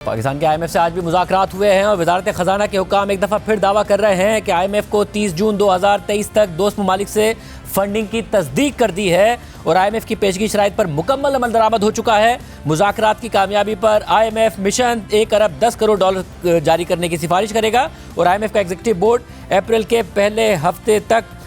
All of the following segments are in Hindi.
पाकिस्तान के IMF से आज भी मुज़ाकरात हुए हैं और वज़ारत ख़ज़ाना के हुक्काम एक दफ़ा फिर दावा कर रहे हैं कि IMF को 30 जून 2023 तक दोस्त ममालिक से फंडिंग की तस्दीक कर दी है और IMF की पेशगी शराइत पर मुकम्मल अमल दरामद हो चुका है। मुज़ाकरात की कामयाबी पर IMF मिशन 1 अरब 10 करोड़ डॉलर जारी करने की सिफारिश करेगा और IMF का एग्जीक्यूटिव बोर्ड अप्रैल के पहले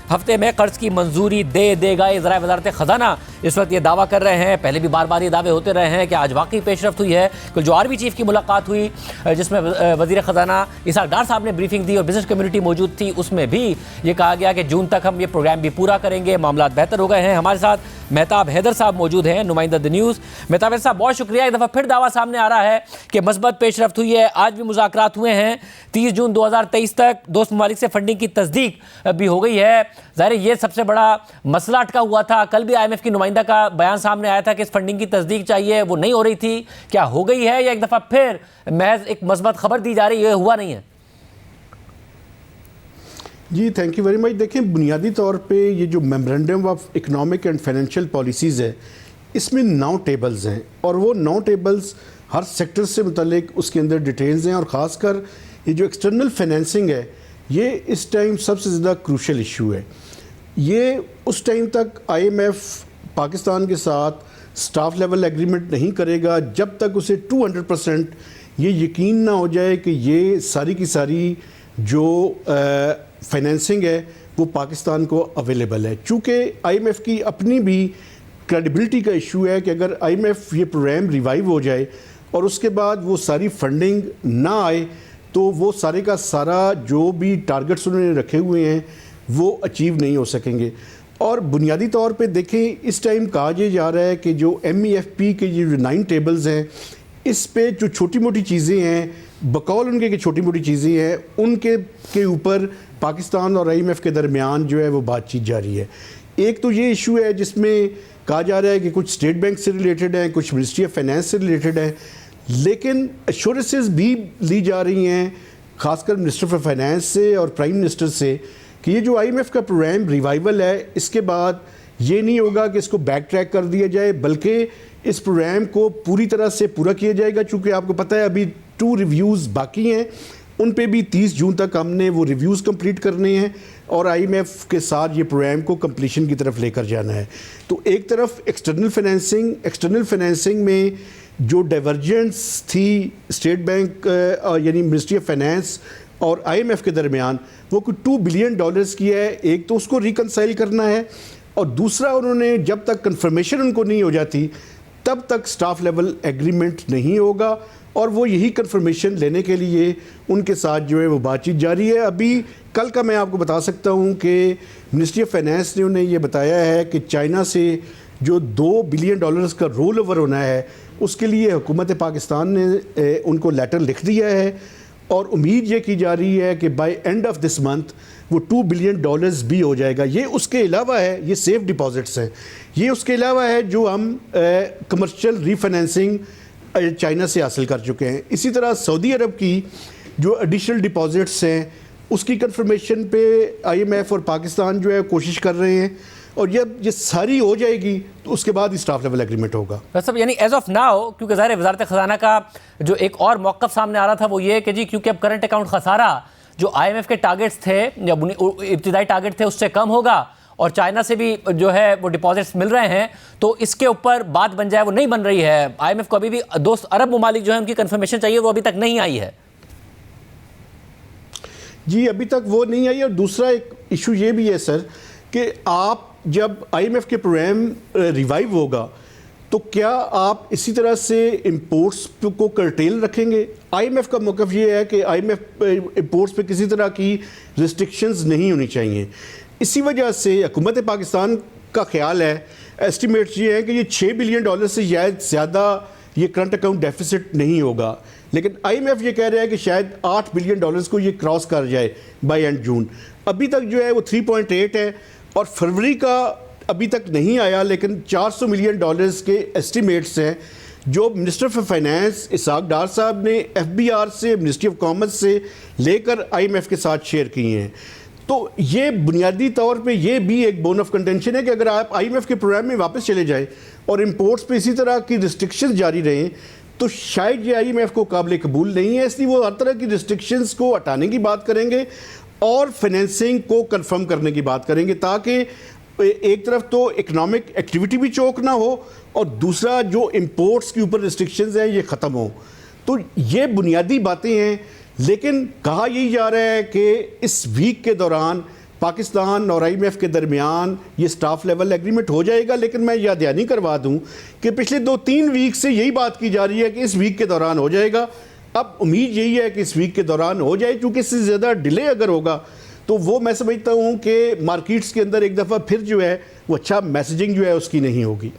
हफ्ते में कर्ज की मंजूरी दे देगा। ज़रा वज़ारत ख़ज़ाना इस वक्त ये दावा कर रहे हैं, पहले भी बार बार ये दावे होते रहे हैं कि आज वाकई पेशरफ्त हुई है। कल जो आर्मी चीफ की मुलाकात हुई जिसमें वज़ीर ख़ज़ाना इसहाक डार साहब ने ब्रीफिंग दी और बिजनेस कम्युनिटी मौजूद थी, उसमें भी ये कहा गया कि जून तक हम ये प्रोग्राम भी पूरा करेंगे, मामला बेहतर हो गए हैं। हमारे साथ मेहताब हैदर साहब मौजूद हैं, नुमाइंदा द न्यूज़। मेहताब हैदर साहब बहुत शुक्रिया। एक दफ़ा फिर दावा सामने आ रहा है कि मस्बत पेशरफ्त हुई है, आज भी मुज़ाकरात हुए हैं, 30 जून 2023 तक दोस्त ममालिक से फंडिंग की तस्दीक भी हो गई है। ज़ाहिर ये सबसे बड़ा मसला अटका हुआ था। कल भी IMF की नुमाइंदा का बयान सामने आया था कि इस फंडिंग की तस्दीक चाहिए, वो नहीं हो रही थी। क्या हो गई है या एक दफ़ा फिर महज एक मस्बत खबर दी जा रही है, हुआ नहीं है? जी थैंक यू वेरी मच। देखें, बुनियादी तौर पे ये जो memorandum of economic and financial policies है, इसमें 9 टेबल्स हैं और वो 9 टेबल्स हर सेक्टर से मुतल्लिक उसके अंदर डिटेल्स हैं और ख़ासकर ये जो एक्सटर्नल फाइनेंसिंग है, ये इस टाइम सबसे ज़्यादा क्रूशल इशू है। ये उस टाइम तक IMF पाकिस्तान के साथ स्टाफ लेवल एग्रीमेंट नहीं करेगा जब तक उसे 200% ये यकीन ना हो जाए कि ये सारी की सारी जो फाइनेंसिंग है वो पाकिस्तान को अवेलेबल है। चूँकि IMF की अपनी भी क्रेडिबिलिटी का इशू है कि अगर IMF ये प्रोग्राम रिवाइव हो जाए और उसके बाद वो सारी फंडिंग ना आए तो वो सारे का सारा जो भी टारगेट्स उन्होंने रखे हुए हैं वो अचीव नहीं हो सकेंगे। और बुनियादी तौर पे देखें, इस टाइम कहा जा रहा है कि जो MEFP के ये 9 टेबल्स हैं, इस पे जो छोटी मोटी चीज़ें हैं, बकौल उनके की छोटी मोटी चीज़ें हैं, उनके ऊपर पाकिस्तान और IMF के दरमियान जो है वो बातचीत जारी है। एक तो ये इशू है जिसमें कहा जा रहा है कि कुछ स्टेट बैंक से रिलेटेड है, कुछ मिनिस्ट्री ऑफ फाइनेंस से रिलेटेड है, लेकिन एश्योरेंसेस भी ली जा रही हैं खासकर मिनिस्टर ऑफ फाइनेंस से और प्राइम मिनिस्टर से कि ये जो IMF का प्रोग्राम रिवाइवल है, इसके बाद ये नहीं होगा कि इसको बैक ट्रैक कर दिया जाए, बल्कि इस प्रोग्राम को पूरी तरह से पूरा किया जाएगा। चूँकि आपको पता है अभी 2 रिव्यूज़ बाकी हैं, उन पे भी 30 जून तक हमने वो रिव्यूज़ कंप्लीट करने हैं और IMF के साथ ये प्रोग्राम को कंप्लीशन की तरफ लेकर जाना है। तो एक तरफ एक्सटर्नल फाइनेंसिंग में जो डाइवर्जेंस थी स्टेट बैंक यानी मिनिस्ट्री ऑफ फाइनेंस और IMF के दरमियान, वो कुछ $2 बिलियन की है। एक तो उसको रिकनसाइल करना है और दूसरा उन्होंने जब तक कंफर्मेशन उनको नहीं हो जाती तब तक स्टाफ लेवल एग्रीमेंट नहीं होगा और वो यही कंफर्मेशन लेने के लिए उनके साथ जो है वो बातचीत जारी है। अभी कल का मैं आपको बता सकता हूँ कि मिनिस्ट्री ऑफ फाइनेंस ने उन्हें ये बताया है कि चाइना से जो $2 बिलियन का रोल ओवर होना है, उसके लिए हुकूमत पाकिस्तान ने उनको लेटर लिख दिया है और उम्मीद ये की जा रही है कि by end of this month वो $2 बिलियन भी हो जाएगा। ये उसके अलावा है, ये सेफ डिपॉजिट्स हैं, ये उसके अलावा है जो हम कमर्शियल रीफाइनेंसिंग चाइना से हासिल कर चुके हैं। इसी तरह सऊदी अरब की जो एडिशनल डिपॉजिट्स हैं उसकी कंफर्मेशन पे IMF और पाकिस्तान जो है कोशिश कर रहे हैं और जब ये सारी हो जाएगी तो उसके बाद ही स्टाफ लेवल एग्रीमेंट होगा। सब यानी एज ऑफ नाउ, क्योंकि ज़ाहिर वज़ारत ख़ज़ाना का जो एक और मौक़िफ़ सामने आ रहा था वो ये कि जी क्योंकि अब करंट अकाउंट खसारा जो IMF के टारगेट्स थे या इब्तिदाई टारगेट थे उससे कम होगा और चाइना से भी जो है वो डिपॉजिट्स मिल रहे हैं, तो इसके ऊपर बात बन जाए वो नहीं बन रही है। IMF को अभी भी दोस्त अरब ममालिक जो है उनकी कंफर्मेशन चाहिए, वो अभी तक नहीं आई है। जी अभी तक वो नहीं आई। और दूसरा एक इशू ये भी है सर कि आप जब IMF के प्रोग्राम रिवाइव होगा तो क्या आप इसी तरह से इंपोर्ट्स को कर्टेल रखेंगे? IMF का मौक़िफ़ ये है कि IMF इंपोर्ट्स पे किसी तरह की रिस्ट्रिक्शंस नहीं होनी चाहिए। इसी वजह से हुकूमत पाकिस्तान का ख्याल है, एस्टिमेट्स ये है कि ये $6 बिलियन से शायद ज़्यादा ये करंट अकाउंट डेफिसिट नहीं होगा, लेकिन IMF ये कह रहा है कि शायद $8 बिलियन को ये क्रॉस कर जाए बाय एंड जून। अभी तक जो है वो 3.8 है और फरवरी का अभी तक नहीं आया, लेकिन $400 मिलियन के एस्टिमेट्स हैं जो मिनिस्टर ऑफ फाइनेंस इसहाक डार साहब ने FBR से, मिनिस्ट्री ऑफ कॉमर्स से लेकर IMF के साथ शेयर किए हैं। तो ये बुनियादी तौर पे ये भी एक बोन ऑफ कंटेंशन है कि अगर आप IMF के प्रोग्राम में वापस चले जाएं और इंपोर्ट्स पे इसी तरह की रिस्ट्रिक्शंस जारी रहें तो शायद ये IMF को काबिल कबूल नहीं है, इसलिए वो हर तरह की रिस्ट्रिक्शंस को हटाने की बात करेंगे और फाइनेंसिंग को कंफर्म करने की बात करेंगे, ताकि एक तरफ तो इकोनॉमिक एक्टिविटी भी चोक ना हो और दूसरा जो इंपोर्ट्स के ऊपर रिस्ट्रिक्शंस हैं ये ख़त्म हो। तो ये बुनियादी बातें हैं, लेकिन कहा यही जा रहा है कि इस वीक के दौरान पाकिस्तान और IMF के दरमियान ये स्टाफ लेवल एग्रीमेंट हो जाएगा। लेकिन मैं याद दहानी करवा दूं कि पिछले 2-3 वीक से यही बात की जा रही है कि इस वीक के दौरान हो जाएगा। अब उम्मीद यही है कि इस वीक के दौरान हो जाए, क्योंकि इससे ज़्यादा डिले अगर होगा तो वो मैं समझता हूँ कि मार्केट्स के अंदर एक दफ़ा फिर जो है वो अच्छा मैसेजिंग जो है उसकी नहीं होगी।